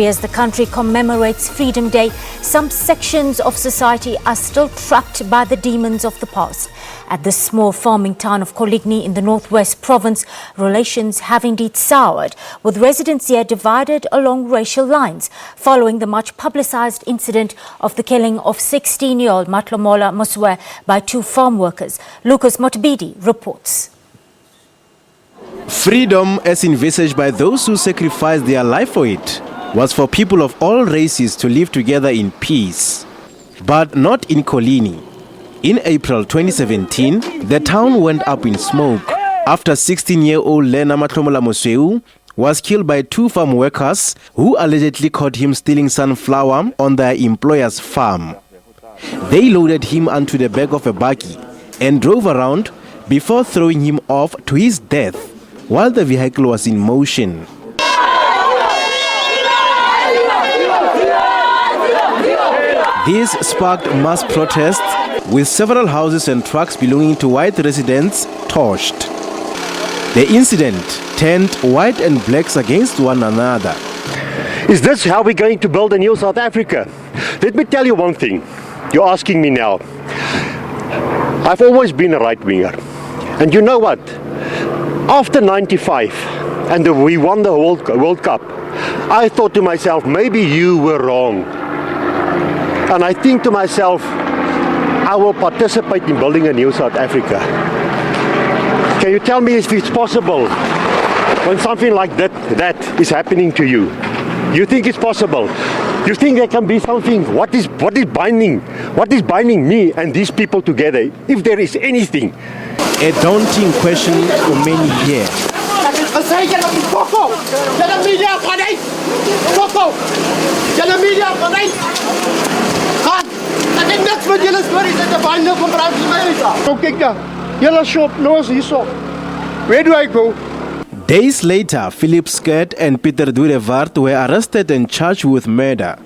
As the country commemorates Freedom Day, some sections of society are still trapped by the demons of the past. At this small farming town of Coligny in the northwest province, relations have indeed soured, with residents here divided along racial lines, following the much publicized incident of the killing of 16-year-old Matlhomola Mosweu by two farm workers. Mothibedi reports. Freedom, as envisaged by those who sacrificed their life for it, was for people of all races to live together in peace. But not in Coligny. In April 2017, the town went up in smoke after 16-year-old Matlhomola Mosweu was killed by two farm workers who allegedly caught him stealing sunflower on their employer's farm. They loaded him onto the back of a buggy and drove around before throwing him off to his death while the vehicle was in motion. This sparked mass protests, with several houses and trucks belonging to white residents torched. The incident turned white and blacks against one another. Is this how we're going to build a new South Africa? Let me tell you one thing. You're asking me now. I've always been a right-winger. And you know what? After 95, and we won the World Cup, I thought to myself, maybe you were wrong. And I think to myself, I will participate in building a new South Africa. Can you tell me if it's possible when something like that is happening to you? You think it's possible? You think there can be something? What is binding me and these people together, if there is anything? A daunting question for many here. Where do I go? Days later, Philip Skirt and Peter Durevart were arrested and charged with murder,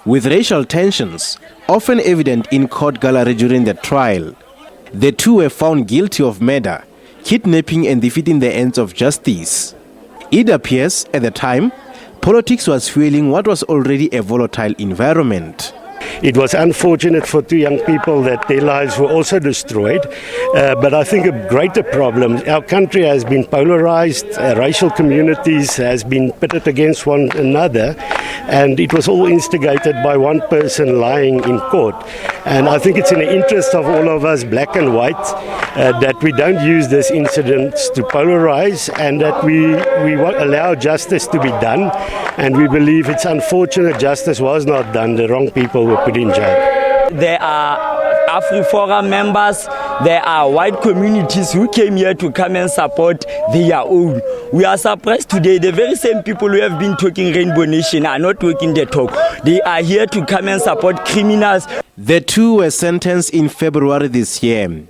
with racial tensions often evident in court gallery during the trial. The two were found guilty of murder, kidnapping and defeating the ends of justice. It appears, at the time, politics was fueling what was already a volatile environment. It was unfortunate for two young people that their lives were also destroyed, but I think a greater problem, our country has been polarized, racial communities has been pitted against one another, and it was all instigated by one person lying in court. And I think it's in the interest of all of us, black and white, that we don't use this incident to polarize, and that we allow justice to be done. And we believe it's unfortunate justice was not done. The wrong people were put in jail. There are AfriForum members, there are white communities who came here to come and support their own. We are surprised today, the very same people who have been talking Rainbow Nation are not talking the talk. They are here to come and support criminals. The two were sentenced in February this year.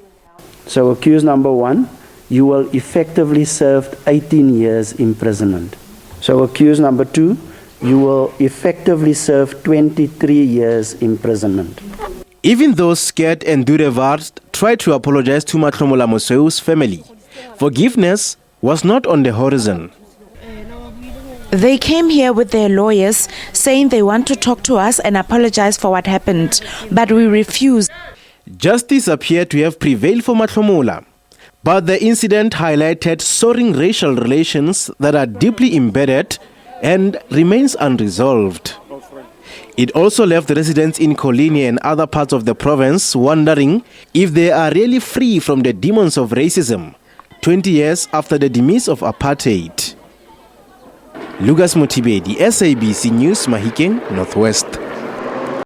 So accused number one, you will effectively serve 18 years imprisonment. So accused number two, you will effectively serve 23 years imprisonment. Even though Skirt and Durevart tried to apologize to Matlhomola Mosweu's family, forgiveness was not on the horizon. They came here with their lawyers saying they want to talk to us and apologize for what happened, but we refused. Justice appeared to have prevailed for Matlhomola, but the incident highlighted soaring racial relations that are deeply embedded and remains unresolved. It also left residents in Coligny and other parts of the province wondering if they are really free from the demons of racism 20 years after the demise of apartheid. Mothibedi, SABC News, Mahikeng, Northwest.